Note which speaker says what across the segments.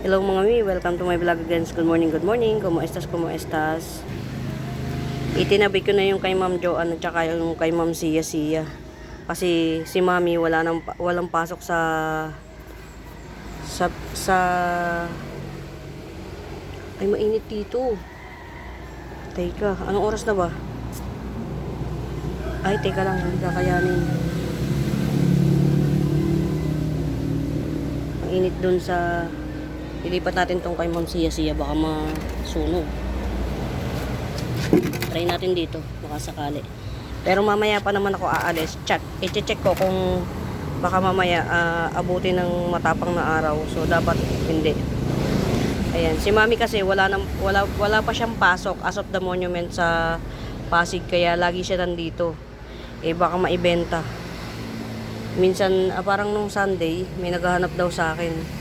Speaker 1: Hello mga mi, welcome to my vlog again. Good morning, good morning. Como estas, como estas. Itinabi ko na yung kay Ma'am Joanne at saka yung kay Ma'am Sia. Kasi si Mami walang pasok sa ay mainit dito. Teka, anong oras na ba? Ay, teka lang, hindi kakayanin. Mainit dun sa ilipat natin tong kay Ma'am Sia, baka masunog. Try natin dito, baka sakali. Pero mamaya pa naman ako aalis. I-check ko kung baka mamaya abutin ng matapang na araw. So dapat hindi. Ayan, si Mami kasi wala pa siyang pasok as of the monument sa Pasig, kaya lagi siya nandito. Baka maibenta. Minsan parang nung Sunday may naghahanap daw sa akin.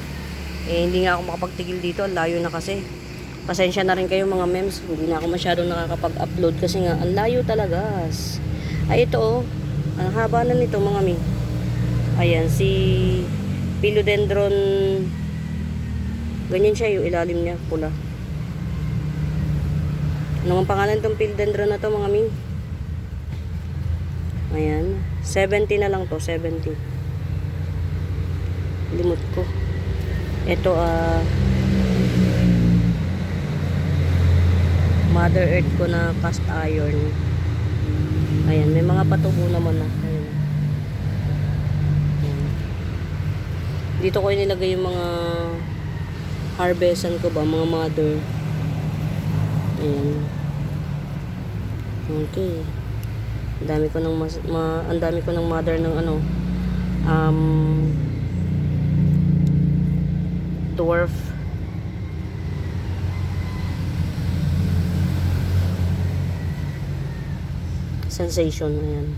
Speaker 1: Hindi nga ako makapagtigil dito, ang layo na kasi. Pasensya na rin kayo mga mems, hindi na ako masyadong nakakapag-upload kasi nga ang layo talaga. Ay ito ang haba na nito mga mi. Ayan, si Philodendron, ganyan siya yung ilalim niya, pula. Ano ang pangalan tong Philodendron na to mga mi? Ayan, 70 na lang to, 70. Limot ko. Ito Mother Earth ko na cast iron. Ayan, may mga patubo naman na. Ayan. Ayan. Dito ko nilagay yung mga harvestan ko ba, mga mother. Ayan. Okay. Ang dami ko ng mother ng dwarf. Sensation, ayan.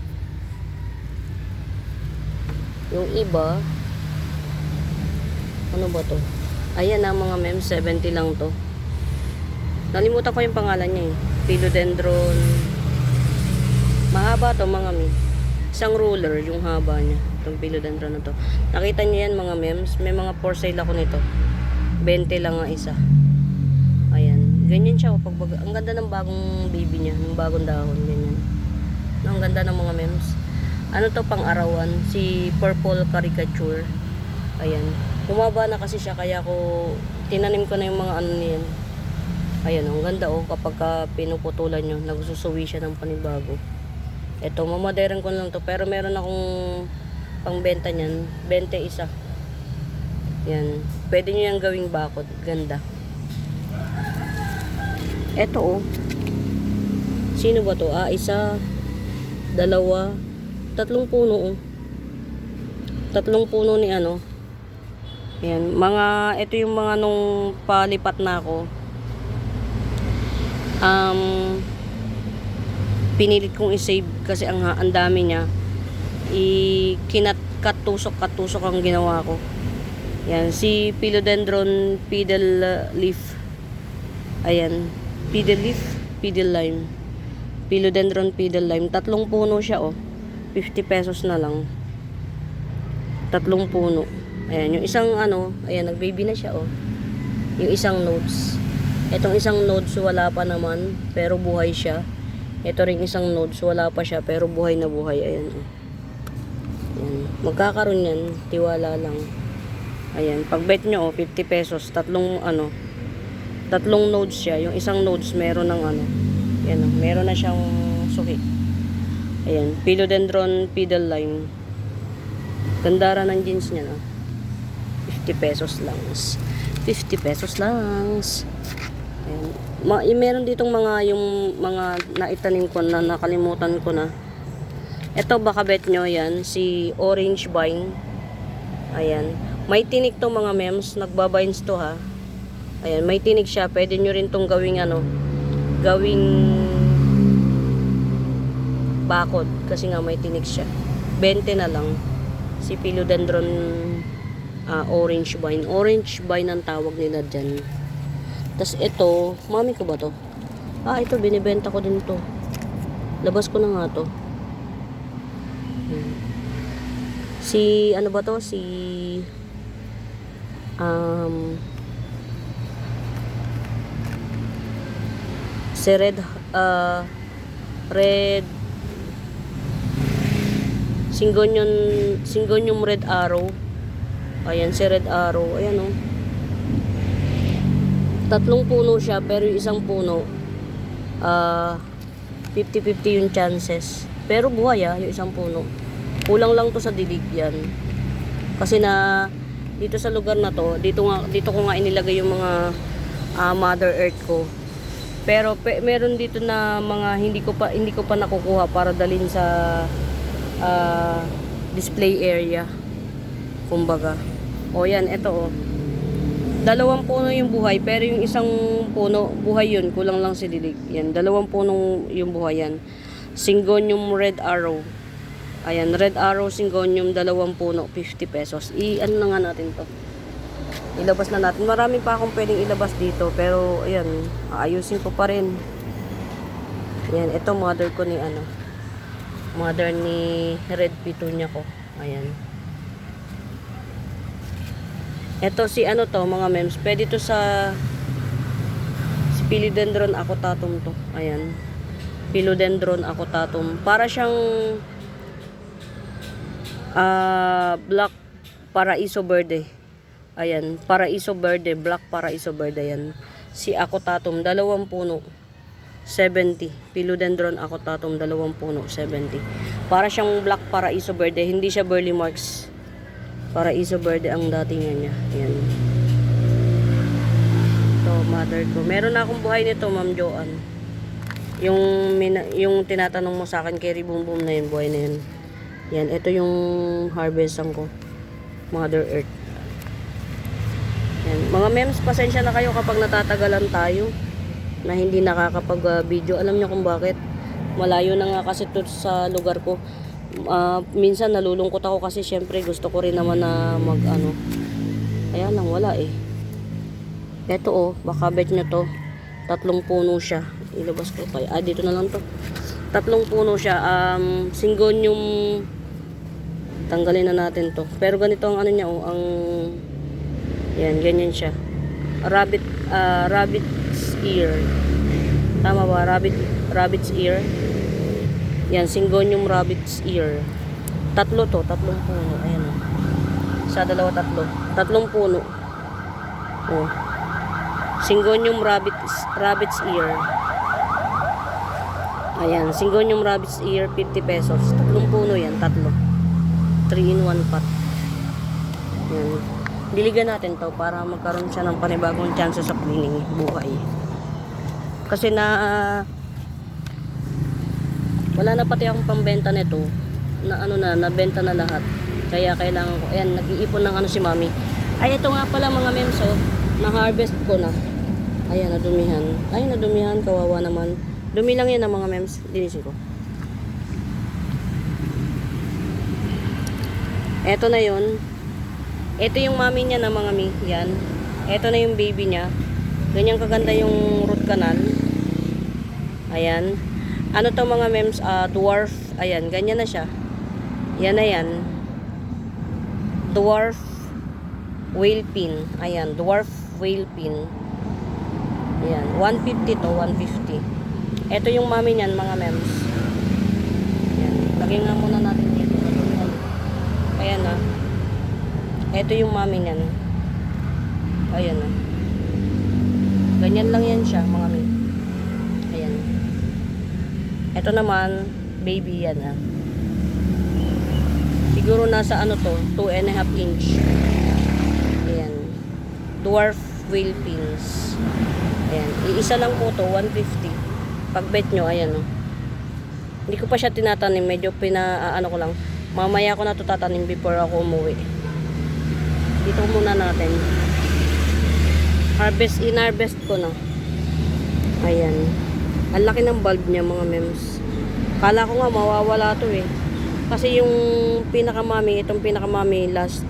Speaker 1: Yung iba, ano ba to? Ayan na mga mems, 70 lang to. Nalimutan ko yung pangalan niya eh. Philodendron. Mahaba to mga mems. Isang ruler yung haba niya. Itong philodendron na to. Nakita niyo yan mga mems. May mga for sale ako nito. 20 lang ang isa. Ayan. Ganyan siya. Ang ganda ng bagong baby niya. Ng bagong dahon. Ganyan. Ang ganda ng mga mems. Ano to pang arawan? Si Purple Caricature. Ayan. Humaba na kasi siya. Kaya ko tinanim ko na yung mga ano niyan. Ayan. Ang ganda kapag pinuputulan nyo. Nagsusuwi siya ng panibago. Ito. Mamaderan ko lang to. Pero meron akong pangbenta niyan. 20 isa. Yan. Pwede nyo yung gawing bakod. Ganda. Ito Sino ba to? Isa, dalawa, tatlong puno Tatlong puno ni ano. Yan. Ito yung mga nung palipat na ako. Pinilit kong i-save kasi ang dami niya. Katusok ang ginawa ko. Yan, si Philodendron pedal leaf. Ayan, pedal leaf, pedal lime. Philodendron pedal lime. Tatlong puno siya 50 pesos na lang. Tatlong puno. Ayan, yung isang ayan, nag-baby na siya Yung isang nodes. Itong isang nodes wala pa naman, pero buhay siya. Ito ring isang nodes wala pa siya, pero buhay na buhay. Ayan Ayan. Magkakaroon yan, tiwala lang. Ayan, pag bet nyo 50 pesos, tatlong nodes siya. Yung isang nodes meron ng yan meron na siyang suhi. Ayan, Philodendron pedal lime. Gandara ng jeans niya 50 pesos lang. 50 pesos lang. Ayan. Meron ditong yung mga naitanim ko na nakalimutan ko na. Ito baka bet nyo yan, si orange vine. Ayan. May tinik to mga mems, nagbabines to ha. Ayan, may tinik siya. Pwede nyo rin tong gawing bakod kasi nga may tinik siya. 20 na lang. Si Philodendron orange vine. Orange vine ang tawag nila dyan. Tas ito, mami ko ba to? Ito binibenta ko din to. Labas ko na nga to. Si ano ba to? Si Si red Syngonium red arrow. Ayan, si red arrow. Ayan, oh. 3 puno siya, pero yung isang puno, 50-50 yung chances. Pero buhay, yung isang puno. Kulang lang to sa dilig yan. Kasi na, dito sa lugar na to, dito ko nga inilagay yung mga Mother Earth ko. Pero meron dito na mga hindi ko pa nakukuha para dalhin sa display area, kumbaga. O yan, eto, 2 puno yung buhay, pero yung isang puno buhay yun, kulang lang si dilig. Yan, 2 punong yung buhay yan. Syngonium red arrow. Ayan, red arrow syngonium, 2 puno, 50 pesos. Ano na nga natin to, ilabas na natin. Marami pa akong pwedeng ilabas dito, pero ayan, aayusin ko pa rin. Ayan, ito mother ko ni mother ni red petunia ko. Ayan. Ito si to mga mems, pwede to sa si Philodendron acutatum to. Ayan. Philodendron acutatum. Para siyang black paraiso verde. Ayan, paraiso verde, black paraiso verde yan. Si acutatum, 2 puno, 70. Philodendron acutatum, 2 puno, 70. Para siyang black paraiso verde, hindi siya burley marks. Paraiso verde ang datingan niya. Ayan. Ito, mother ko. Meron na akong buhay nito, Ma'am Joanne. Yung tinatanong mo sa akin kay Ribumbum na yun, buhay na yun. Yan, ito yung harvestan ko. Mother Earth. Yan. Mga mems, pasensya na kayo kapag natatagalan tayo na hindi nakakapag-video. Alam niyo kung bakit? Malayo na nga kasi to sa lugar ko. Minsan nalulungkot ako kasi syempre gusto ko rin naman na kaya lang wala eh. Eto baka bet nyo to, 3 puno siya. Ilabas ko pa. Dito na lang to. 3 puno siya. Syngonium, tanggalin na natin to. Pero ganito ang niya, ang yan, ganyan siya. Rabbit's ear. Tama ba? Rabbit's ear. Yan, Syngonium rabbit's ear. 3 to, 3 puno. Ayan. Sa 2, 3. 3 puno. Oh. Syngonium rabbit's ear. Ayan, Syngonium rabbit's ear, 50 pesos. 3 puno yan, 3. 3 in 1 pot. Ayan. Diligan natin to para magkaroon siya ng panibagong chance sa cleaning buhay. Kasi wala na pati akong pambenta nito. Nabenta na lahat. Kaya kailangan ko. Ayan, nag-iipon ng si mami. Ay, ito nga pala mga memso, na-harvest ko na. Ayan, nadumihan. Ay, nadumihan, kawawa naman. Dumi lang yan ng mga mems. Linisin ko. Eto na yun. Ito yung mami niya na mga mi. Yan. Ito na yung baby niya. Ganyan kaganda yung root canal. Ayan. Ano to mga mems? Dwarf. Ayan. Ganyan na siya. Yan na yan. Dwarf whale pin. Ayan. Dwarf whale pin. Ayan. 150 to. 150. Ito yung mami niyan mga mems. Ayan. Lagyan nga muna natin dito. Ayan na. Ito yung mami niyan. Ayan na. Ganyan lang yan siya mga mi. Ayan. Ito naman, baby yan Siguro nasa to, 2.5 inch. Ayan. Dwarf whale pins. Ayan. Iisa lang po to, 150. Pag bet nyo, ayan Hindi ko pa siya tinatanim. Medyo ko lang. Mamaya ko na to tatanim before ako umuwi. Dito muna natin. In-harvest ko na. Ayan. Ang laki ng bulb niya mga mems. Kala ko nga mawawala to Kasi yung itong pinakamami last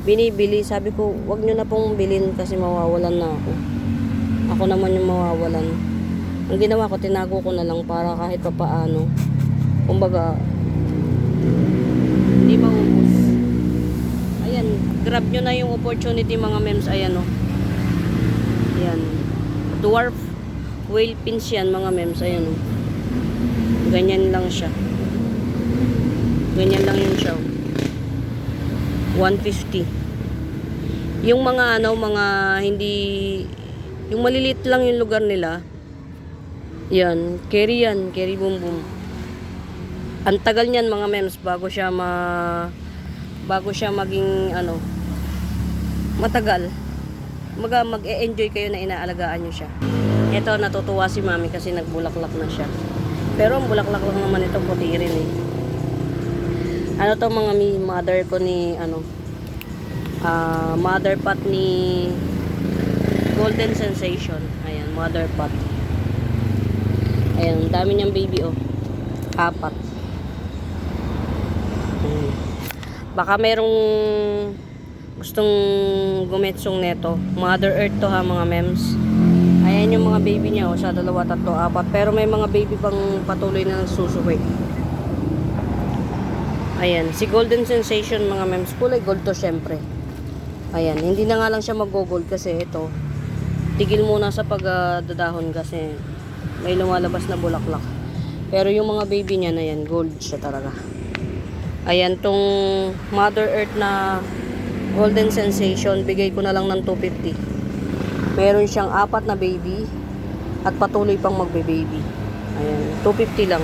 Speaker 1: binibili. Sabi ko, wag nyo na pong bilhin kasi mawawalan na ako. Ako naman yung mawawalan. Ang ginawa ko, tinago ko na lang para kahit papaano. Kumbaga, hindi maubos. Ayan, grab nyo na yung opportunity mga mems. Ayan Ayan. Dwarf Whale pins yan mga mems. Ayan o. Ganyan lang siya. Ganyan lang yun siya. 150. Yung mga ano, mga hindi, yung maliliit lang yung lugar nila. Yan, carry boom boom. Ang tagal niyan mga mems bago siya maging ano, matagal. Mag-e-enjoy kayo na inaalagaan niyo siya. Ito, natutuwa si mami kasi nagbulaklak na siya. Pero ang bulaklak lang naman ito, puti rin eh. Ano to mga mother ko ni ano, mother pot ni Golden Sensation. Ayan, mother pot. Ayan, dami niyang baby oh. 4. Baka merong gustong gumetsong neto. Mother Earth to ha mga mems. Ayan yung mga baby niya oh, sa 2, 3, 4. Pero may mga baby pang patuloy na nagsusuwi. Ayan, si Golden Sensation mga mems, kulay gold to syempre. Ayan, hindi na nga lang siya mag-gold kasi ito, tigil muna sa pagdadahon kasi may lumalabas na bulaklak. Pero yung mga baby niya na yan, gold siya talaga. Ayan, tong Mother Earth na Golden Sensation, bigay ko na lang ng 250. Meron siyang 4 na baby at patuloy pang magbe-baby. Ayan, 250 lang.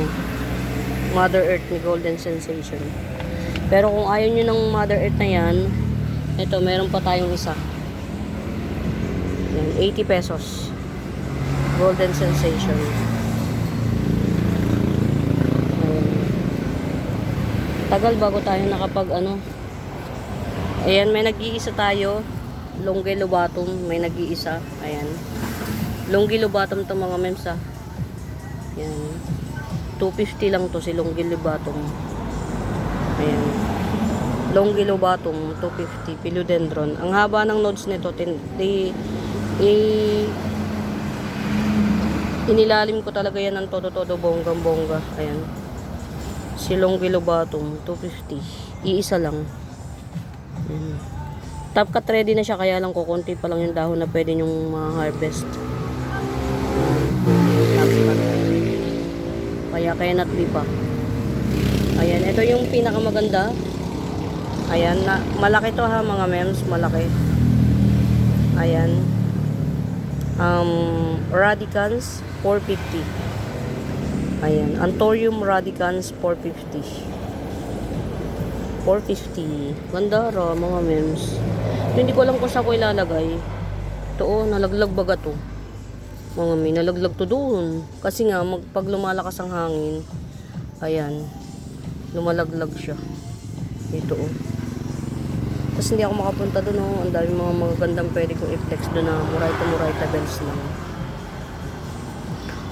Speaker 1: Mother Earth ni Golden Sensation. Pero kung ayaw nyo ng Mother Earth na yan, ito, meron pa tayong isa. Ayan, 80 pesos. Golden Sensation. Ayan. Tagal bago tayo nakapag ano. Ayan, may nag-iisa tayo. Longge Lobatum, may nag-iisa. Ayan. Longge Lobatum to mga mems ha. Ayan. 250 lang to si Longge Lobatum. Ayan. Longge Lobatum, 250. Philodendron. Ang haba ng nodes nito, inilalim ko talaga yan ng todo-todo, bonggang-bongga. Ayan. Si Longge Lobatum, 250. Iisa lang. Ayan. Top cut ready na siya, kaya lang kukunti pa lang yung dahon na pwede nyong ma-harvest. Top cut. Kaya not be pa. Ayan, ito yung pinakamaganda. Ayan, malaki to ha mga mems, malaki. Ayan. Radicans 450. Ayan, Anthurium Radicans 450. 450. Ganda ra mga mems. Hindi ko alam kung saan ko ilalagay. Ito oh, nalaglag baga to. Mga may nalaglag to doon. Kasi nga, pag lumalakas ang hangin, ayan, lumalaglag siya. Ito oh. Tapos hindi ako makapunta doon oh. Ang dami mga magagandang pwede kong i-flex doon na murayta bells lang.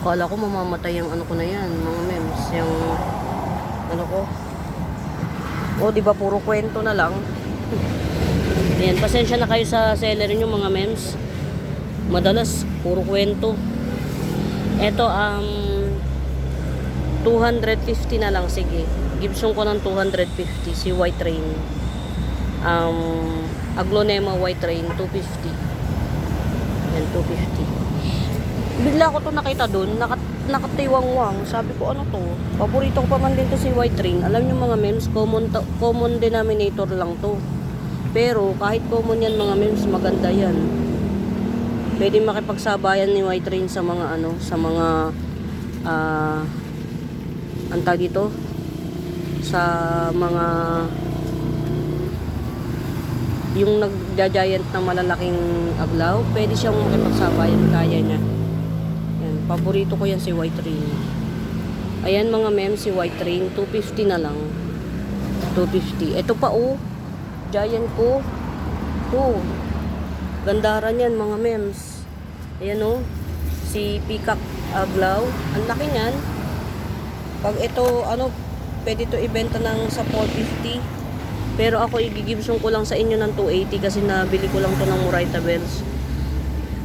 Speaker 1: Kala ko mamamatay yung ano ko na yan, mga mems. Yung, ano ko. O, di ba puro kwento na lang. Ayan, pasensya na kayo sa seller nyo mga mems. Madalas, puro kwento. Ito, 250 na lang, sige. Gibson ko ng 250, si White Rain. Aglonema White Rain, 250. Ayan, 250. Bigla ko to nakita dun, nakatiwangwang. Sabi ko, ano to? Paborito ko pa man din to si White Rain. Alam nyo mga mems, common denominator lang to. Pero kahit common yan mga memes, maganda yan. Pwede makipagsabayan ni White Rain sa mga ano, sa mga antag dito, sa mga yung nagja-giant na malalaking aglaw, pwede siyang makipagsabayan, kaya niya. Yan, paborito ko yan si White Rain. Ayan mga memes, si White Rain, 250 na lang. 250. Ito pa oh. Giant ko. Oh. Gandaran yan mga mems. Ayan o. Si Peacock Aglaw. Ang laki niyan. Pag ito, ano, pwede to ibenta ng sa 450. Pero ako igigibson ko lang sa inyo ng 280 kasi nabili ko lang to ng Murayta Bells.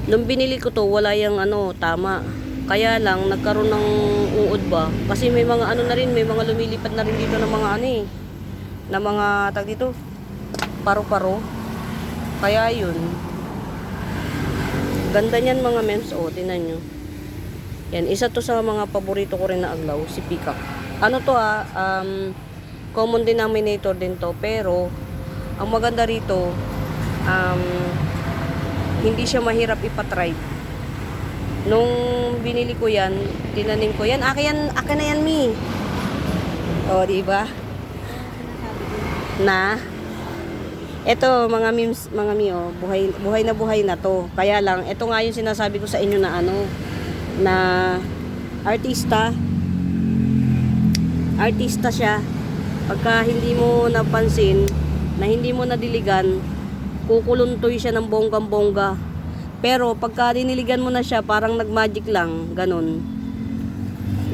Speaker 1: Nung binili ko to, wala yung ano, tama. Kaya lang, nagkaroon ng uod ba? Kasi may mga ano na rin, may mga lumilipad na rin dito ng mga ano eh. Na mga, tag dito, paro-paro. Kaya yun. Ganda niyan mga mems. O, tinan nyo. Yan, isa to sa mga paborito ko rin na aglaw, si Peacock. Ano to common denominator din to, pero ang maganda rito, hindi siya mahirap ipatry. Nung binili ko yan, tinanim ko yan, akin na yan, Mi. O, diba? Na eto mga memes, mga mi, oh, buhay na to. Kaya lang, ito nga yung sinasabi ko sa inyo na na artista siya. Pagka hindi mo napansin, na hindi mo nadiligan, kukuluntoy siya ng bonggang-bongga. Pero pagka diniligan mo na siya, parang nagmagic lang, ganun.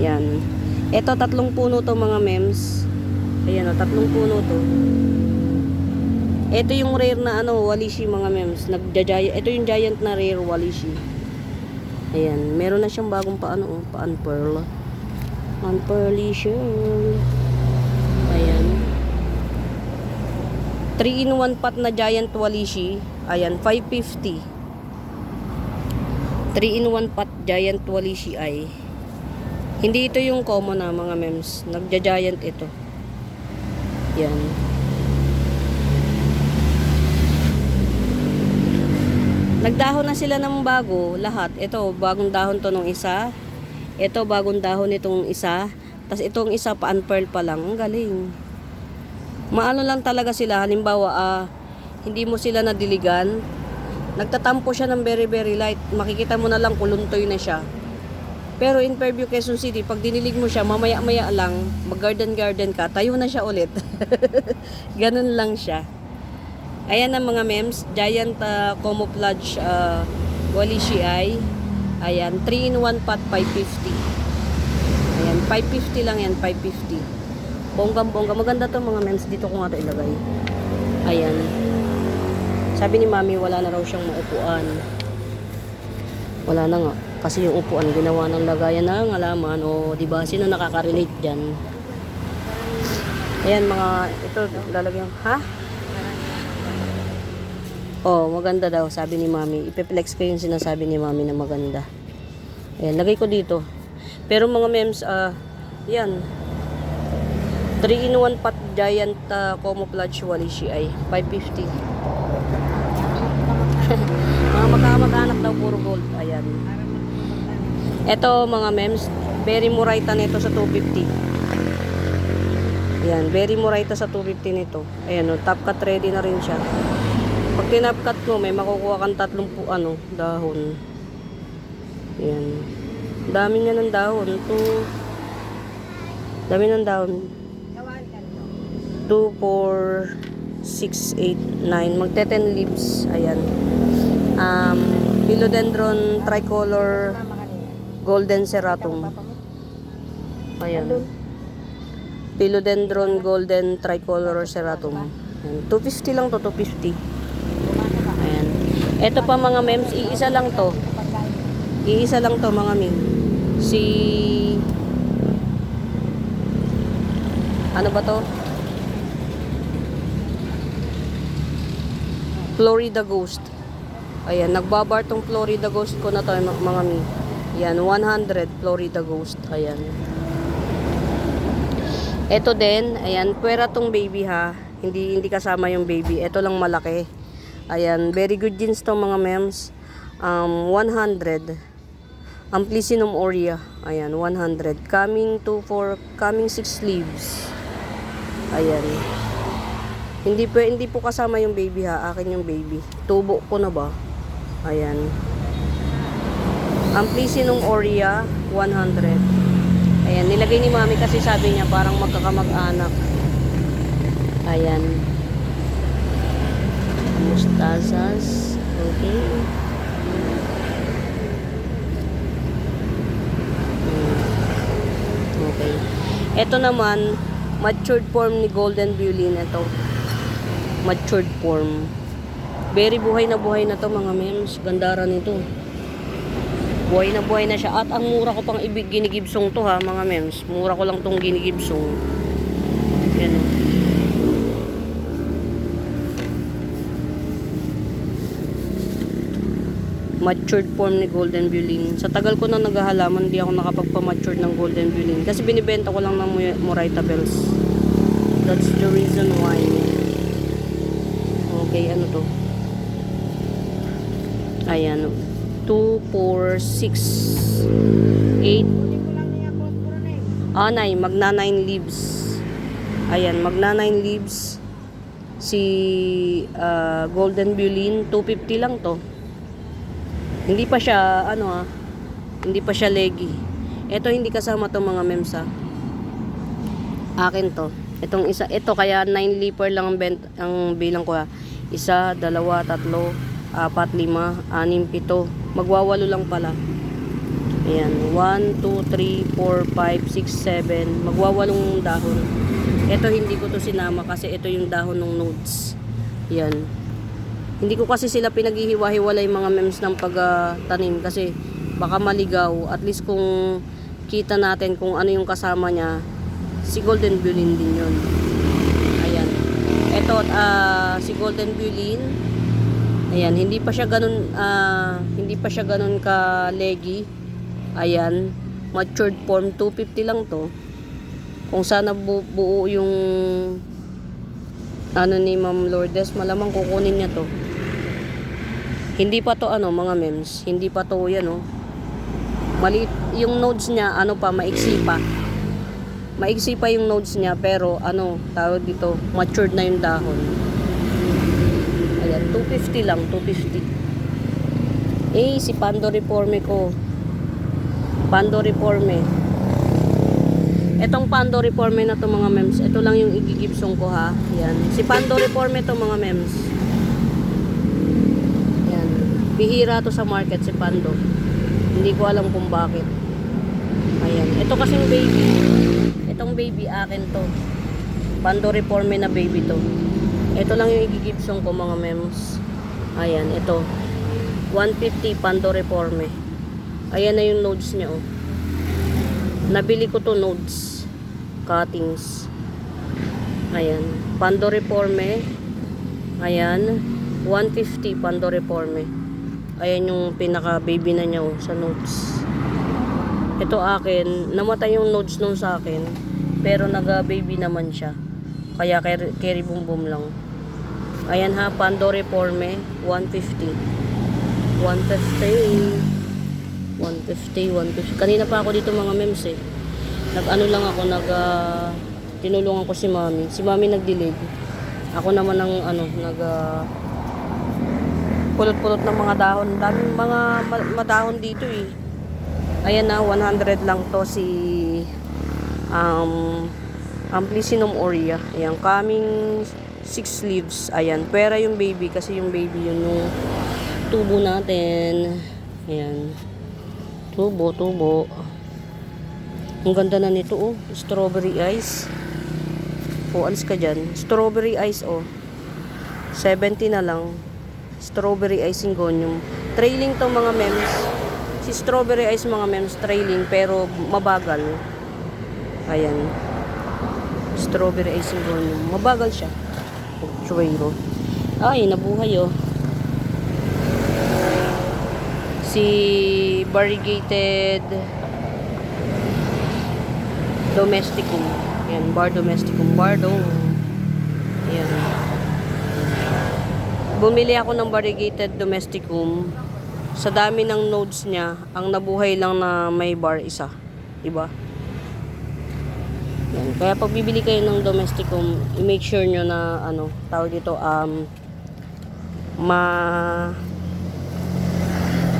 Speaker 1: Yan. Ito, 3 puno to mga memes. Ayan, 3 puno to. Ito yung rare na walishi mga memes. Ito yung giant na rare walishi. Ayan, meron na siyang bagong pa-unpearl. Unpearly shell. Ayan. 3-in-1 pot na giant walishi. Ayan, 550. 3-in-1 pot giant walishi ay. Hindi ito yung common na mga memes. Nagja-giant ito. Yan. Nagdahon na sila ng bago, lahat. Ito, bagong dahon to nung isa. Ito, bagong dahon itong isa. Tapos itong isa, pa-unpearl pa lang. Ang galing. Maano lang talaga sila. Halimbawa, hindi mo sila nadiligan. Nagtatampo siya ng very, very light. Makikita mo na lang, kuluntoy na siya. Pero in Fairview, Quezon City, pag dinilig mo siya, mamaya-maya lang, mag-garden ka, tayo na siya ulit. Ganun lang siya. Ayan ang mga memes, giant camouflage walishi ay. Ayan, 3-in-1 pot, 550. Ayan, 550 lang yan, 550. Bonggang-bongga. Maganda to mga memes. Dito ko nga ito ilagay. Ayan. Sabi ni Mami, wala na raw siyang maupuan. Wala na nga. Kasi yung upuan, ginawa ng lagayan ng halaman. O, diba? Sino nakaka-relate dyan? Ayan, mga, ito, lalagyan. Ha? Oh, maganda daw, sabi ni Mami. Ipeplex ko yung sinasabi ni Mami na maganda. Ayan, lagay ko dito. Pero mga memes, yan. 3-in-1 pot giant camouflage walishi ay 550. Mga magkamag-anak daw, puro gold. Ayan. Ito mga memes, very muraita nito sa 250. Ayan, very muraita sa 250 nito. Ayan, top cut ready na rin siya. Pag tinapkat mo, may makukuha kang 30 dahon. Ayan. Dami niya ng dahon. Dami ng dahon. 2, 4, 6, 8, 9. Magte-10 leaves. Ayan. Philodendron tricolor golden serratum. Ayan. Philodendron golden tricolor serratum. Ayan. 250 lang to, 250. Ayan. Ito pa mga memes, iisa lang to. Iisa lang to mga memes. Si ano ba to? Florida Ghost. Ayan, nagbabar tong Florida Ghost ko na to mga memes. Ayan, 100 Florida Ghost. Ayan. Ito din, ayan, pwera tong baby ha. Hindi kasama yung baby. Ito lang malaki. Ayan, very good jeans to mga memes. 100. Amplissinum aurea. Ayan, 100. Coming 6 sleeves. Ayan. Hindi po kasama yung baby ha. Akin yung baby. Tubo ko na ba? Ayan. Amplissinum aurea, 100. Ayan, nilagay ni Mami kasi sabi niya parang magkakamag-anak. Ayan. Mustazas. Okay. Okay. Ito naman, matured form ni Golden Violin. Ito. Matured form. Very buhay na to mga memes. Gandara nito. Buhay na siya. At ang mura ko pang ginigibsong to ha mga memes. Mura ko lang tong ginigibsong. Yan o. Matured form ni Golden Bulin. Sa tagal ko na naghahalaman, hindi ako nakapagpa-matured ng Golden Bulin. Kasi binibenta ko lang ng Moraita Bells. That's the reason why. Okay, ano to? Ayan. 2, 4, 6, 8. Nay, magna 9 leaves. Ayan, magna 9 leaves. Si Golden Bulin, 250 lang to. Hindi pa siya, hindi pa siya leggy. Ito hindi kasama to mga mems ha. Akin to. Itong isa, ito kaya 9 leaper lang ang bilang ko ha. 1, 2, 3, 4, 5, 6, 7. Magwawalo lang pala. Ayan, 1, 2, 3, 4, 5, 6, 7. Magwawalong dahon. Ito hindi ko to sinama kasi ito yung dahon ng nodes. Yan. Hindi ko kasi sila pinaghihiwa-hiwalay mga mems ng pagtanim kasi baka maligaw. At least kung kita natin kung ano yung kasama niya, si Golden Bulin din yun. Ayan. Ito, si Golden Bulin, ayan, hindi pa siya ganun ka leggy. Ayan, matured form, 250 lang to. Kung sana buo yung ni Ma'am Lourdes, malamang kukunin niya to. Hindi pa to mga mems, hindi pa to yan maliit yung nodes niya, maiksi pa. Maiksi pa yung nodes niya pero tawag dito, matured na yung dahon. Ayan, 250 lang, 250. Si Pando Reforme ko. Pando Reforme. Etong Pando Reforme na to mga mems, ito lang yung igigipsong ko ha. Yan. Si Pando Reforme to mga mems. Yan. Bihira to sa market si Pando. Hindi ko alam kung bakit. Ayan. Ito kasing baby. Itong baby akin to. Pando Reforme na baby to. Ito lang yung igigipsong ko mga mems. Ayan, ito. 150 Pando Reforme. Ayan na yung nodes niya Nabili ko to nodes. Cuttings. Ayan. Pando Reforme. Ayan. 150 Pando Reforme. Ayan yung pinaka baby na niya sa nodes. Ito akin. Namatay yung nodes nung sa akin. Pero naga-baby naman siya. Kaya carry boom boom lang. Ayan ha. Pando Reforme. 150. 150. Kanina pa ako dito mga mems lang ako, tinulungan ko si Mami. Si Mami nagdilig. Ako naman ang pulot-pulot ng mga dahon. Daming mga madahon dito Ayan na, 100 lang to si Amplicynum aurea. Ayan, coming 6 leaves. Ayan, pwera yung baby kasi yung baby yun yung tubo natin. Ayan. Tubo. Ang ganda na nito Strawberry ice. Alis ka dyan. Strawberry ice 70 na lang. Strawberry ice syngonium. Trailing to mga mems. Si strawberry ice mga mems trailing pero mabagal. Ayan. Strawberry ice syngonium. Mabagal siya. Chuero. Ay, nabuhay si variegated domesticum. Ayan, bar domesticum. Bardong. Ayan. Bumili ako ng variegated domesticum. Sa dami ng nodes niya, ang nabuhay lang na may bar isa. Diba? Ayan. Kaya pag bibili kayo ng domesticum, i-make sure nyo na tawag dito,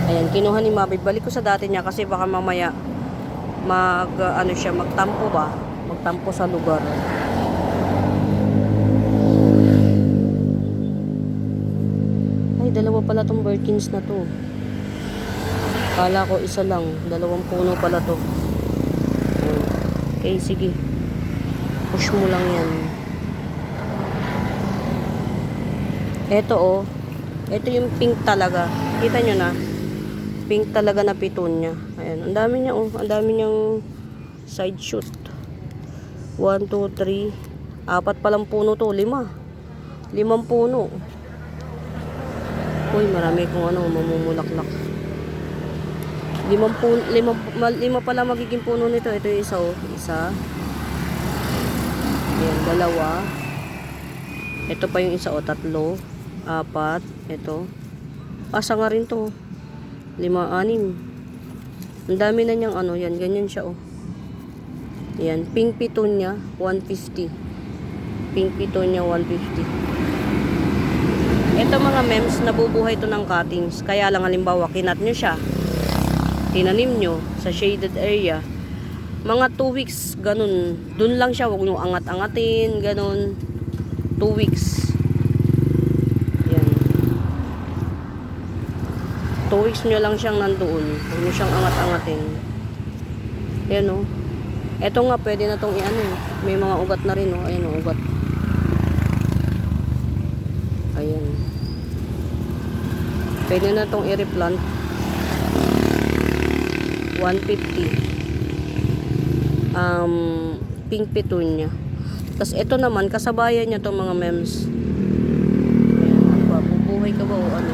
Speaker 1: ayan, kinuha ni Mami. Balik ko sa dati niya kasi baka mamaya magtampo ba? Magtampo sa lugar. Ay, dalawa pala tong Birkins na to. Kala ko isa lang. 2 puno pala to. Okay, sige. Push mo lang yan. Ito ito yung pink talaga. Kita nyo na? Pink talaga na pitunya. Ayan, ang dami niya ang dami niyang side shoot. 1, 2, 3. 4 palang puno to, 5. 5 puno. 1, Uy, marami kong ano, mamumulaklak. Lima pala magiging puno nito. Ito yung isa, oh. Isa. Ayan, dalawa. Ito pa yung isa, oh. Tatlo. Apat. Ito. Asa nga rin to. 5, 6. Ang dami na niyang ano. Yan, ganyan siya, oh. Ayan, pink petunia, 150. Pink petunia, 150. Ito mga mems, nabubuhay to ng cuttings. Kaya lang halimbawa, kinat nyo siya. Tinanim nyo sa shaded area. Mga 2 weeks, ganun. Dun lang siya, huwag nyo angat-angatin, ganun. 2 weeks. Yan. 2 weeks nyo lang siyang nandoon. Huwag nyo siyang angat-angatin. Yan o. Ito nga, pwede na tong i-ano. May mga ugat na rin o. Ayan o, ugat. Ayan. Pwede na tong i-replant. 150. Pink petunia. Tapos ito naman, kasabayan niya tong mga mems. Ayan, ano ba? Bubuhay ka ba o ano?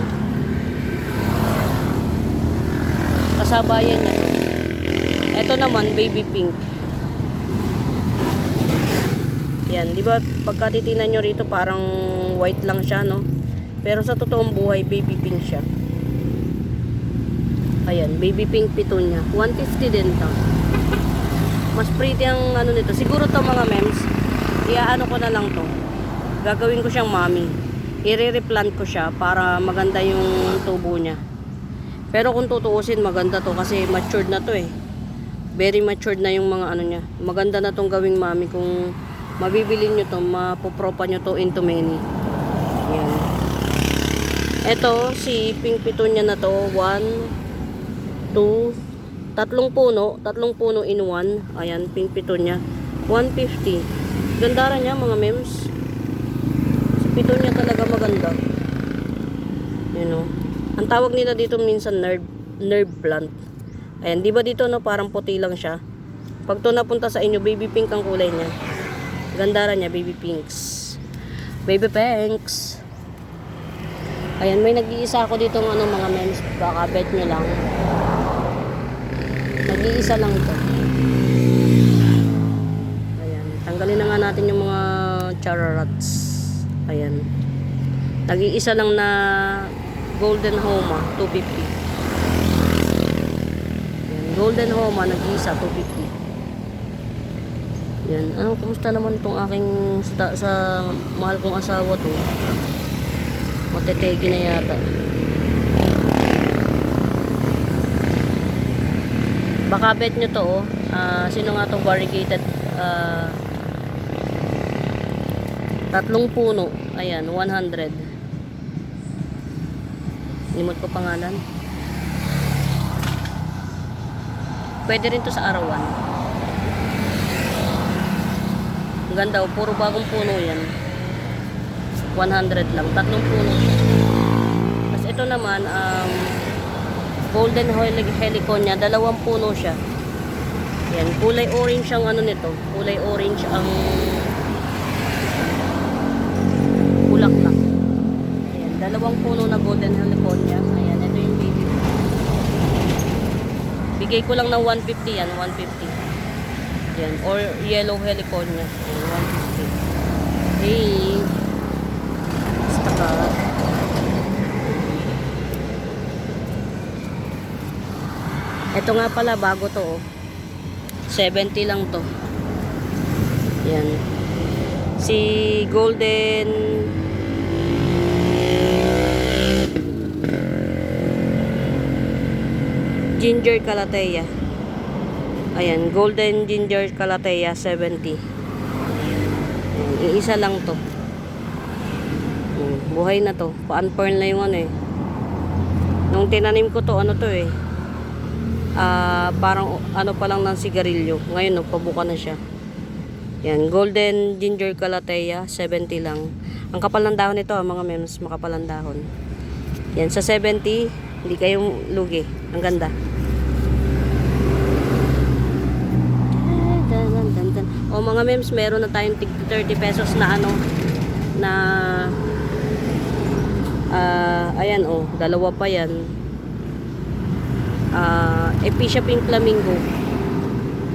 Speaker 1: Kasabayan niya to. Ito naman, baby pink. Yan, di ba pagka titinan nyo rito parang white lang siya, no? Pero sa totoong buhay, baby pink siya. Ayan, baby pink petunia. 150 din to. Mas pretty ang ano nito. Siguro to mga mems, iaano ko na lang to. Gagawin ko siyang mami. I-replant ko siya para maganda yung tubo niya. Pero kung tutuusin, maganda to kasi matured na to eh. Very matured na yung mga ano niya. Maganda na tong gawing mami kung mabibili nyo to, mapopropa nyo to into many. Ayan. Ito, si pink petunia na to, 1, 2, tatlong puno in 1. Ayan, pink petunia, 150. Ganda rin niya mga mems. Si petunia talaga maganda. Yan o. Ang tawag nila dito minsan nerve plant. Ayan, di ba dito no, parang puti lang siya. Pag to napunta sa inyo, baby pink ang kulay niya. Ganda rin niya, baby pinks. Baby pinks. Ayan, may nag-iisa ako dito ng ano mga mems. Baka bet nyo lang. Nag-iisa lang to. Ayan, tanggalin na nga natin yung mga chararats. Ayan. Nag-iisa lang na golden homa, 250. Ayan, golden homa, nag-iisa, 250. Yan. Ano, kumusta naman itong aking sa mahal kong asawa to? Matetegi na yata. Baka bet nyo to, oh. Sino nga itong variegated? Tatlong puno. Ayan, 100. Limot ko pangalan. Pwede rin to sa arawan. Ang ganda, oh. Puro bagong puno yan. 100 lang. Tatlong puno siya. Tapos ito naman, golden heliconia, 2 puno siya. Yan, kulay orange ang ano nito. Kulay orange ang bulaklak. Ayan, 2 puno na golden heliconia. Ayan, ito yung baby. Bigay ko lang ng 150 yan, 150. Yan, or yellow heliconia. Ayan, 150. Hey, basta ka. Ito nga pala, bago to, oh. 70 lang to. Yan. Si golden ginger calathea. Ayan, golden ginger calathea, 70. Ayan, iisa lang to. Buhay na to. Pa-unpearl na yung ano eh. Nung tinanim ko to, ano to eh. Parang ano pa lang ng sigarilyo. Ngayon pabuka na siya. Yan, golden ginger calathea, 70 lang. Ang kapal ng dahon nito, mga mems, makapal ang dahon. Yan, sa 70, hindi kayong lugi. Ang ganda. O mga mems, meron na tayong 30 pesos na ano, na Ayan oh, dalawa pa yan. Epicia Pink Flamingo.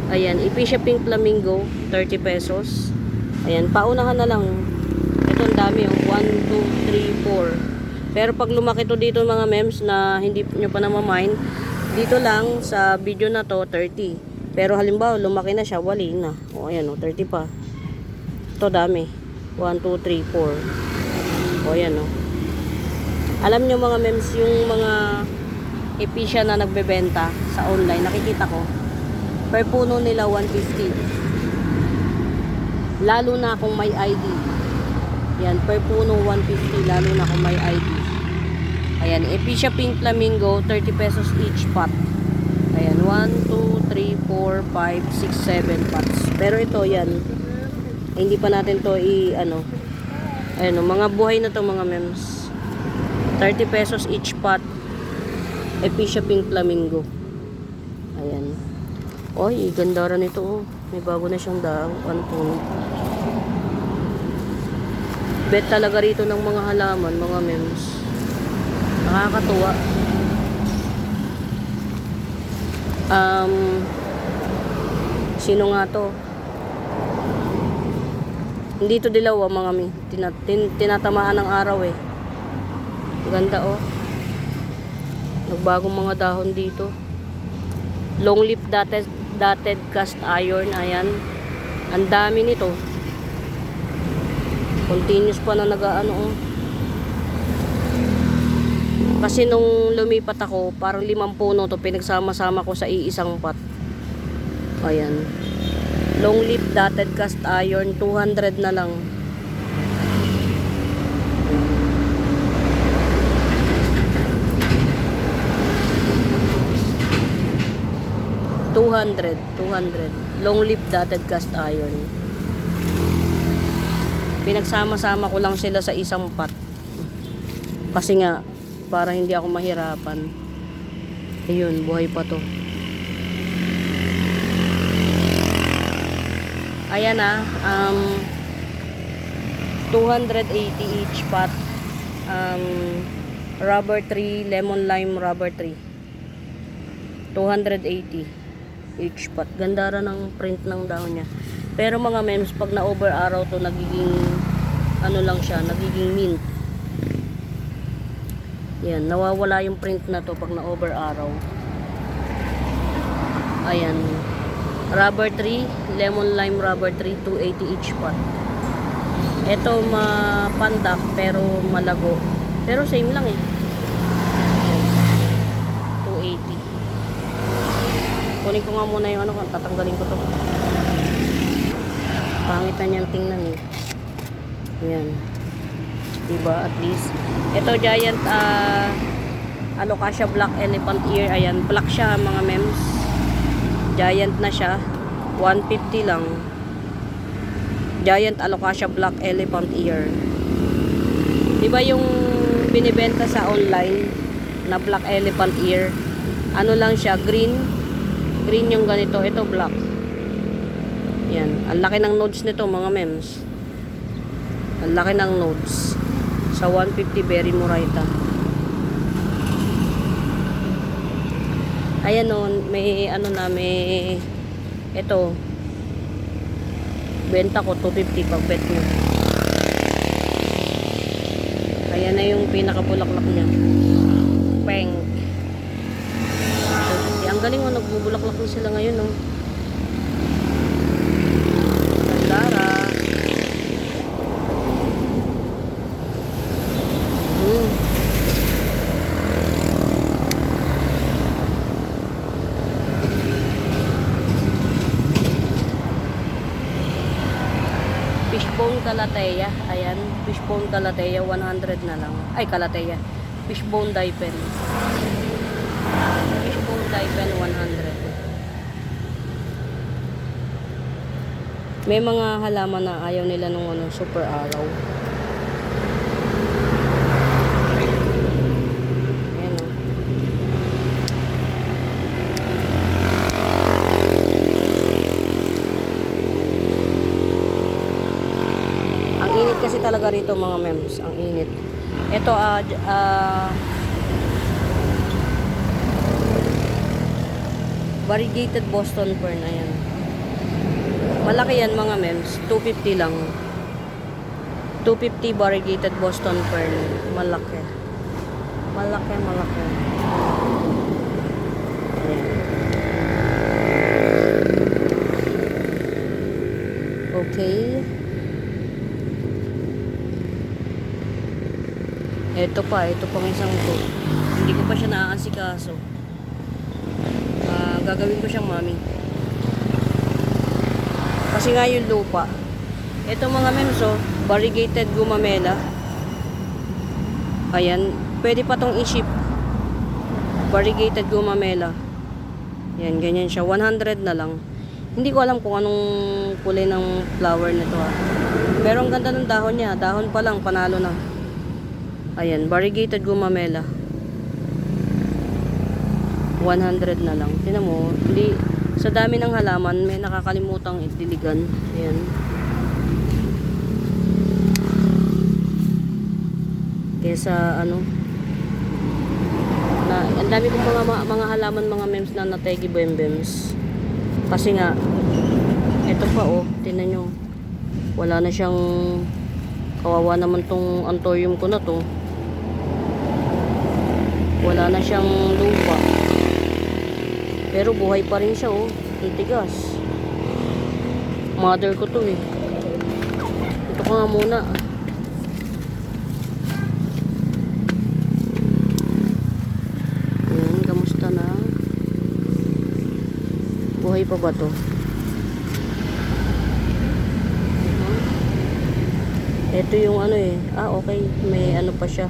Speaker 1: Ayan, Epicia Pink Flamingo, 30 pesos. Ayan, paunahan na lang. Ito ang dami oh, 1, 2, 3, 4. Pero pag lumaki to dito mga mems na hindi nyo pa namamind, dito lang sa video na to 30. Pero halimbawa lumaki na siya, wali na. O ayan o, 30 pa. Ito dami. 1, 2, 3, 4. O ayan o. Alam nyo mga mems, yung mga Epicia na nagbebenta sa online, nakikita ko, per puno nila 150. Lalo na kung may ID. Yan, per puno 150, lalo na kung may ID. Ayan, Epicia Pink Flamingo, 30 pesos each pot. Ayan, 1, 2, 3, 4, 5, 6, 7 pots. Pero ito, yan, hindi pa natin to ano. Ayan, mga buhay na to mga mems. 30 pesos each pot. Epicia Pink Flamingo. Ayan. Oy, ganda rin ito oh. May bago na siyang ano po. Bet talaga rito ng mga halaman, mga mems. Nakakatuwa. Sino nga to? Hindi to dilaw mga mi. Tinatamaan ng araw eh. Ganda oh. Nagbagong mga dahon dito. Long leaf dotted cast iron. Ayan. Ang dami nito. Continuous pa na nag-ano oh. Kasi nung lumipat ako, parang 5 puno to pinagsama-sama ko sa iisang pot. Ayan. Long leaf dotted cast iron, 200 na lang. $200. Long leaf dotted cast iron. Pinagsama-sama ko lang sila sa isang pot. Kasi nga, para hindi ako mahirapan. Ayun, buhay pa to. Ayan na, 280 each pot. Rubber tree, lemon lime rubber tree. 280 each pot. Ganda rin ang print ng dahon niya. Pero mga mems, pag na-over araw to, nagiging ano lang siya, nagiging mint. Yan, nawawala yung print na to pag na-over araw. Ayan. Rubber tree, lemon lime rubber tree, 280 each pot. Ito mapandak pero malago. Pero same lang eh. 280. Kunin ko nga muna yung ano, tatanggalin ko to. Pangit na niyang tingnan eh. Ayan. Diba, at least. Ito giant Alocasia black elephant ear. Ayan, black siya mga mems. Giant na siya. 150 lang. Giant Alocasia black elephant ear. Diba yung binibenta sa online na black elephant ear? Ano lang siya, green. Green yung ganito. Ito black. Yan. Ang laki ng nodes nito mga mems. Ang laki ng nodes. Sa 150 berry muraita. Ayan o. May ano na. May ito. Benta ko 250 pag bet nyo. Ayan na yung pinakabulaklak niya. Peng. Ang galing mo, nagbubulaklak na sila ngayon, no? Gandara. Fishbone calathea. Ayan, fishbone calathea, 100 na lang. Ay, calathea. Fishbone diaper. Fishbone diaper, 100. May mga halaman na ayaw nila nung ano, super araw. Ayan o. Ang init kasi talaga rito mga mems. Ang init. Ito, variegated Boston fern. Ayan. Malaki yan mga mems. 250 lang. 250 variegated Boston fern. Malaki. Malaki. Ayan. Okay. Ito pang isang to. Hindi ko pa siya naaasikaso. Gagawin ko siyang mami. Kasi nga yung lupa. Ito mga memso, variegated gumamela. Ayan, pwede pa tong i-ship. Variegated gumamela. Yan, ganyan siya. 100 na lang. Hindi ko alam kung anong kulay ng flower nito ha. Pero ang ganda ng dahon niya. Dahon pa lang, panalo na. Ayan, variegated gumamela. 100 na lang. Tingnan mo, hindi, sa dami ng halaman, may nakakalimutang itiligan. Ayan. Kesa ano, na, ang dami kong mga halaman, mga mems na nategi bembems. Kasi nga, eto pa tingnan nyo. Wala na siyang, kawawa naman tong anthurium ko na to. Wala na siyang lupa. Pero buhay pa rin siya ang tigas. Mother ko to Ito ka nga muna. Kamusta na? Buhay pa ba to? Ito yung ano okay. May ano pa siya.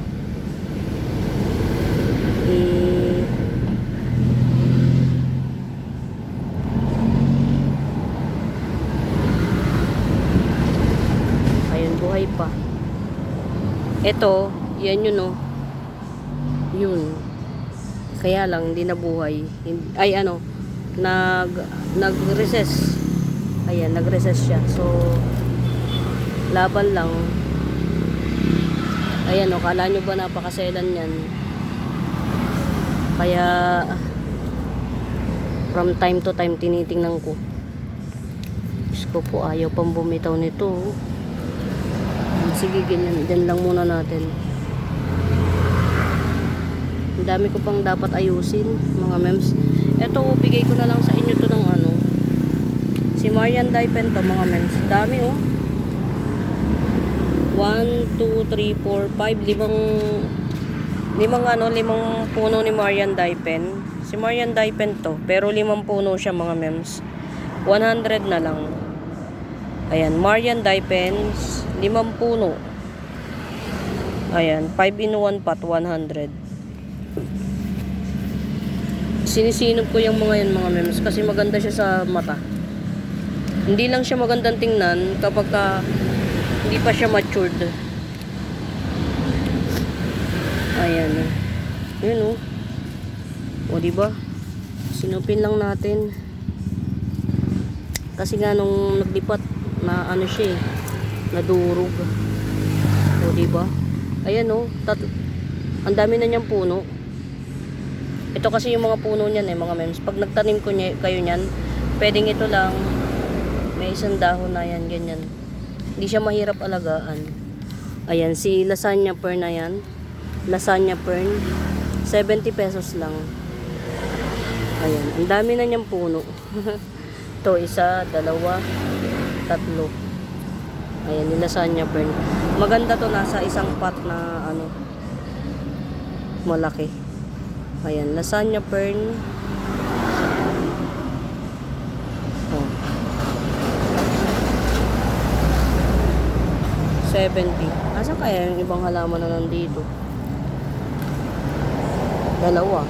Speaker 1: Buhay pa. Ito, yan yun Yun. Kaya lang hindi nabuhay. Ay nag-recess. Ayan, nag-recess siya. So laban lang. Ayan kala nyo ba napakaselan yan? Kaya from time to time tinitingnan ko. Diyos ko po, ayaw pang bumitaw nito. Sige, ganyan lang muna natin. Ang dami ko pang dapat ayusin, mga mems. Ito, bigay ko na lang sa inyo to ng si Marian Daipen to, mga mems. Dami 1, 2, 3, 4, 5, 5 puno ni Marian Daipen. Si Marian Daipen to, pero 5 puno siya, mga mems. 100 na lang. Ayan, Marian Daipens, 5 puno. Ayan, 5 in 1 pot, 100. Sinisinop ko yung mga yan, mga mems, kasi maganda siya sa mata. Hindi lang siya magandang tingnan kapag hindi pa siya matured. Ayan. Yun diba? Sinupin lang natin. Kasi nga nung naglipat, na siya nadurog. Diba? Ayan ang dami na niyang puno. Ito kasi yung mga puno niyan mga mems. Pag nagtanim kayo niyan, pwedeng ito lang, may isang dahon na yan, ganyan. Hindi siya mahirap alagaan. Ayan, si lasagna fern na yan. Lasagna fern, 70 pesos lang. Ayan, ang dami na niyang puno. Ito, 1, 2, 3. Ayan, yung lasagna fern. Maganda to, nasa isang pot na malaki. Ayan, lasagna fern. 70. Asa kaya yung ibang halaman na nandito? 2. 2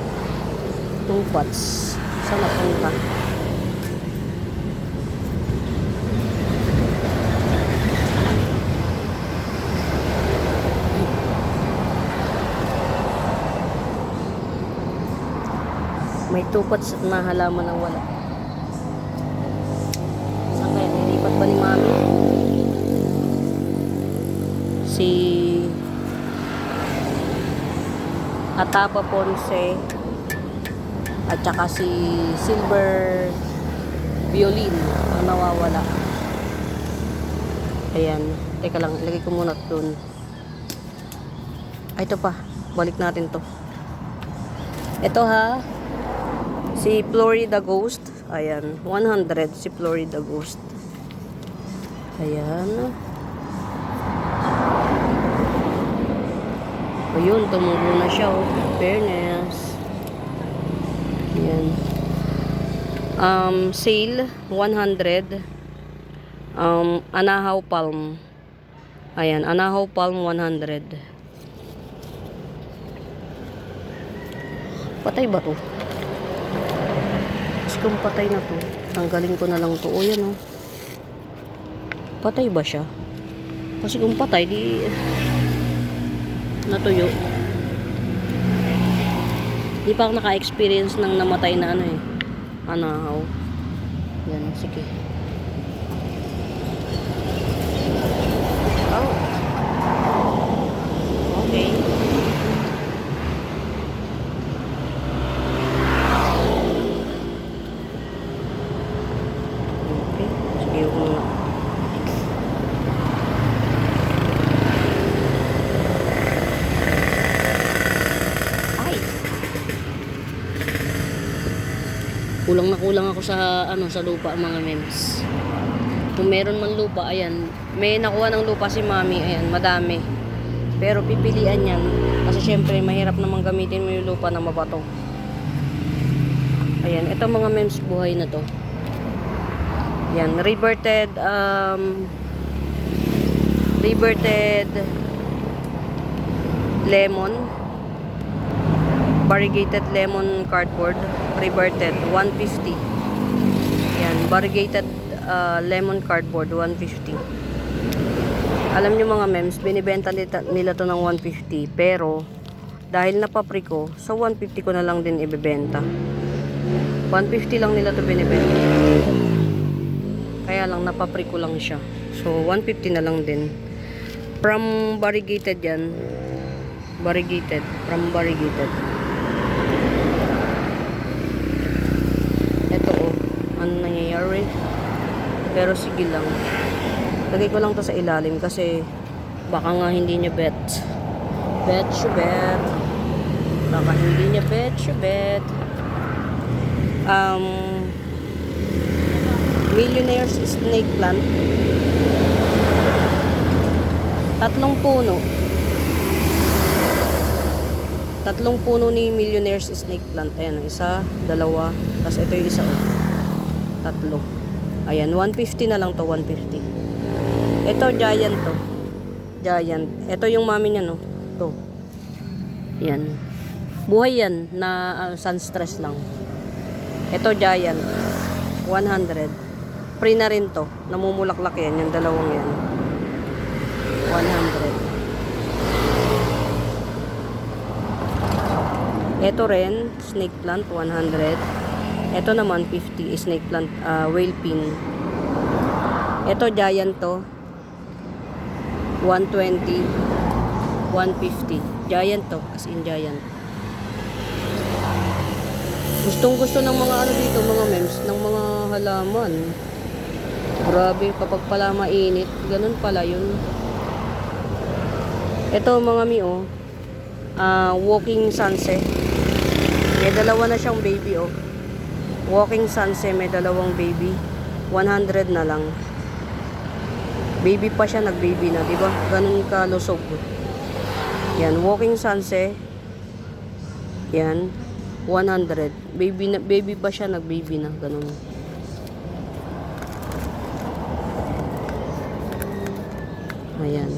Speaker 1: pots. Saan napunta? May 2 pots na halaman na wala. Saan kaya? Nilipat ba ni Mami? Si Atapa Ponce, at saka si Silver Violin ang nawawala. Ayan. Teka lang, ilagay ko muna doon. Ay, ito pa. Balik natin to. Ito ha. Si Florida Ghost. Ayan. 100 si Florida Ghost. Ayan. Ayun, tumubo na siya. Oh. Fairness. Ayan. Sale, 100. Anahaw Palm. Ayan, Anahaw Palm, 100. Patay ba to? Kasi kung patay na to, tanggalin ko na lang to. O yan o. Patay ba siya? Kasi kung patay, di natuyo. Di pa ako naka-experience ng namatay na ano eh. Anahaw. Yan, sige. Oh. Okay. Okay. Sige ko muna. Ay. Kulang na kulang ako sa ano sa lupa mga memes. Kung meron man lupa, ayan. May nakuha ng lupa si mami, ayan, madami. Pero pipilian yan. Kasi syempre, mahirap namang gamitin mo yung lupa na mabato. Ayan, ito mga memes buhay na to. Ayan, reverted lemon. Variegated lemon cardboard. Reverted, 150. Ayan, variegated lemon cardboard, 150. Alam nyo mga memes, binibenta nila to ng 150. Pero, dahil napapri ko, sa 150 ko na lang din ibebenta. 150 lang nila to binibenta. Kaya lang, napapri ko lang siya. So, 150 na lang din. From variegated yan. Variegated. From variegated. Ito oh. Ano nangyayari? Pero sige lang. Lagay ko lang to sa ilalim kasi baka nga hindi niya bet. Bet. Baka hindi niya bet. Millionaire's snake plant. 3 puno. 3 puno ni Millionaire's snake plant. Ayan, isa, dalawa, tapos ito yung isa. 3. Ayan, 150 na lang to, 150. Ito, giant to. Giant. Ito yung mami niya, no? Ito. Yan. Buhay yan na sun stress lang. Ito, giant. 100. Free na rin to. Namumulaklak yan, yung dalawang yan. 100. Ito rin, snake plant, 100. Ito naman 50 snake plant, whale pin. Ito giant to. 120, 150. Giant to, as in giant. Gustong-gusto ng mga ano dito, mga memes, ng mga halaman. Grabe, kapag pala mainit, ganun pala yun. Ito mga mio, walking sunset. May dalawa na siyang baby oh. Walking sunset, may dalawang baby. 100 na lang. Baby pa siya, nag-baby na, di ba? Ganun ka lusog. Yan, walking sunset. Yan, 100. Baby pa siya, nag-baby na, ganun. Ayan.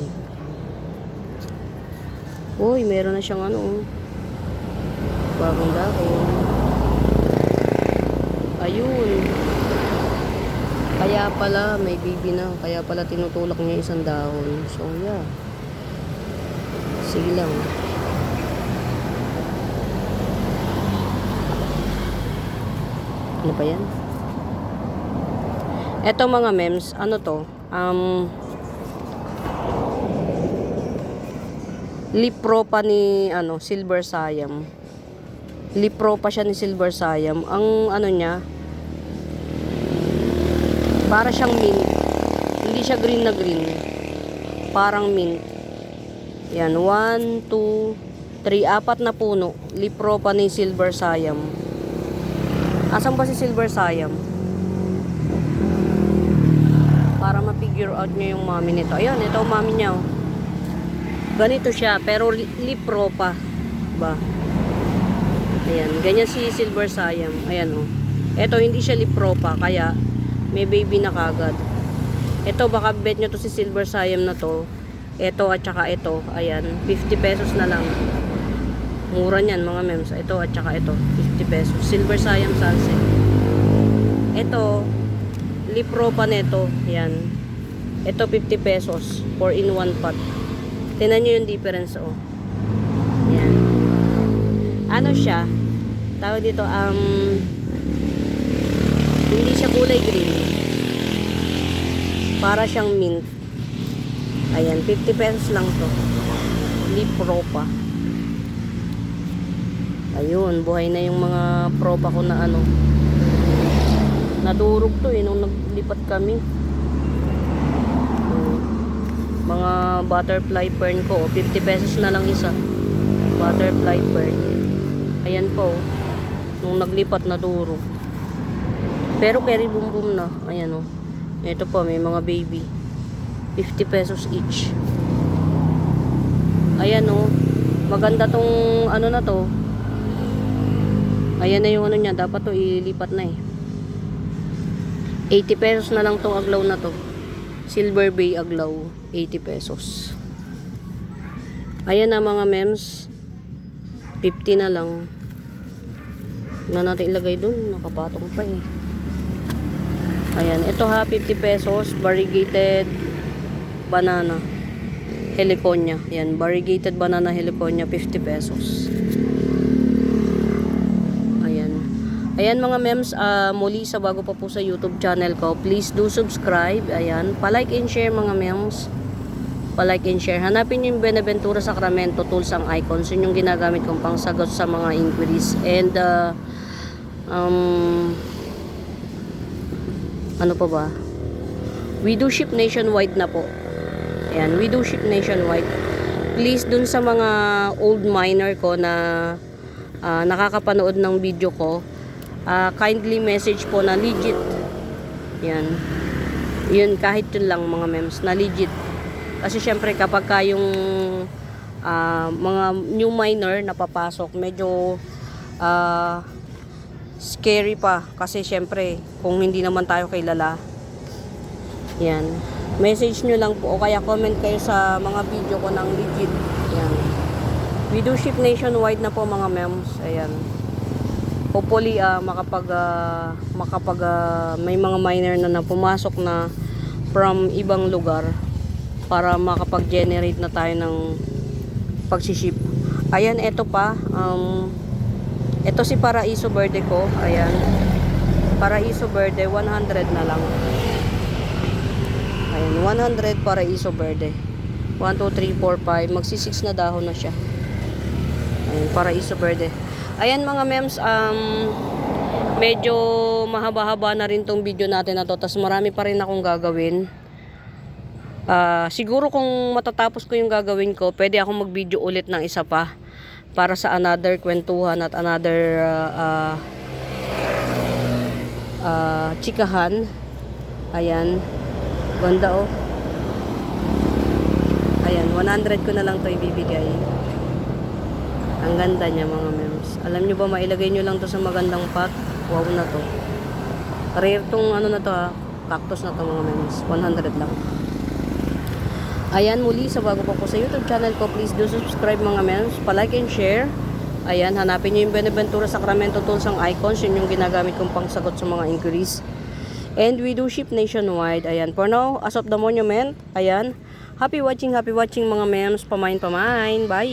Speaker 1: Uy, meron na siyang ano. Bagong dahon. Ayun. Kaya pala may baby na. Kaya pala tinutulak niya isang dahon. So, yeah. Sige lang. Ano pa yan? Eto mga memes, ano to? Lip Pro pa ni Silver Siam. Lip Pro pa siya ni Silver Siam. Ang ano niya, para siyang mint. Hindi siya green na green. Parang mint. Yan, 1, 2, 3, 4 na puno. Lip Pro pa ni Silver Siam. Asan ba si Silver Siam? Para ma-figure out nyo yung mami nito. Ayun, ito ang mami niya. Oh. Ganito siya, pero lip pro pa. Ba? Ayan, ganyan si Silver Siam. Ayan, oh. Ito, hindi siya lip pro pa, kaya may baby na kagad. Ito, baka bet nyo to si Silver Siam na to. Ito at saka ito. Ayan, 50 pesos na lang. Mura niyan, mga mems. Ito at saka ito, 50 pesos. Silver Siam Sunset. Ito, lip pro pa nito. Ayan. Ito, 50 pesos. 4-in-1 pot. Tingnan nyo yung difference, oh. Ayan. Ano siya? Tawag dito, hindi siya kulay green. Para siyang mint. Ayan, 50 pesos lang to. Lip pro pa. Ayun, buhay na yung mga pro pa ko na ano. Nadurog to nung naglipat kami. Mga butterfly fern ko, 50 pesos na lang isa. Butterfly fern. Ayan po, nung naglipat na duro. Pero carry boom boom na. Ayan o. Ito po, may mga baby. 50 pesos each. Ayan o. Maganda tong ano na to. Ayan na yung ano niya. Dapat to ilipat na 80 pesos na lang tong aglaw na to. Silver Bay aglaw, 80 pesos. Ayan na mga mems. 50 na lang. Na natin ilagay dun. Nakapatong pa Ayan. Ito ha, 50 pesos. Variegated banana. Heliconia. Ayan. Variegated banana heliconia, 50 pesos. Ayan mga mems, muli sa bago pa po sa YouTube channel ko, please do subscribe. Ayan, palike and share mga mems. Palike and share. Hanapin nyo yung Benaventura Sacramento tools ang icons. Yun yung ginagamit kong pangsagot sa mga inquiries. And, ano pa ba? We do ship nationwide na po. Ayan, we do ship nationwide. Please dun sa mga old miner ko na nakakapanood ng video ko, kindly message po na legit. Yan. Yun, kahit yun lang mga mems, na legit. Kasi syempre kapag ka yung mga new miner na papasok, medyo scary pa. Kasi syempre, kung hindi naman tayo kilala. Yan. Message nyo lang po o kaya comment kayo sa mga video ko ng legit. Yan. We do ship nationwide na po mga mems. Ayan. Hopefully may mga miner na pumasok na from ibang lugar para makapag-generate na tayo ng pagsiship. Ayan, ito pa ito si Paraiso Verde ko. Ayan, Paraiso Verde, 100 na lang. Ayan, 100 Paraiso Verde. 1, 2, 3, 4, 5 magsi-6 na dahon na siya. Ayan, Paraiso Verde. Ayan mga mems, medyo mahaba-haba na rin tong video natin na to. Tas marami pa rin akong gagawin. Siguro kung matatapos ko yung gagawin ko, pwede akong mag-video ulit ng isa pa. Para sa another kwentuhan at another chikahan. Ayan. Ganda oh. Ayan, 100 ko na lang to ibibigay. Ang ganda niya mga mems. Alam nyo ba, mailagay nyo lang to sa magandang pot. Wow na to. Rare tong ano na to ha. Cactus na to mga mems. 100 lang. Ayan, muli sa bago pa po sa YouTube channel ko, please do subscribe mga mems. Palike and share. Ayan, hanapin nyo yung Benaventura Sacramento tools ang icons. Yun yung ginagamit kong pangsagot sa mga inquiries. And we do ship nationwide. Ayan, for now, as of the monument, ayan. Happy watching mga mems. Pamain. Bye!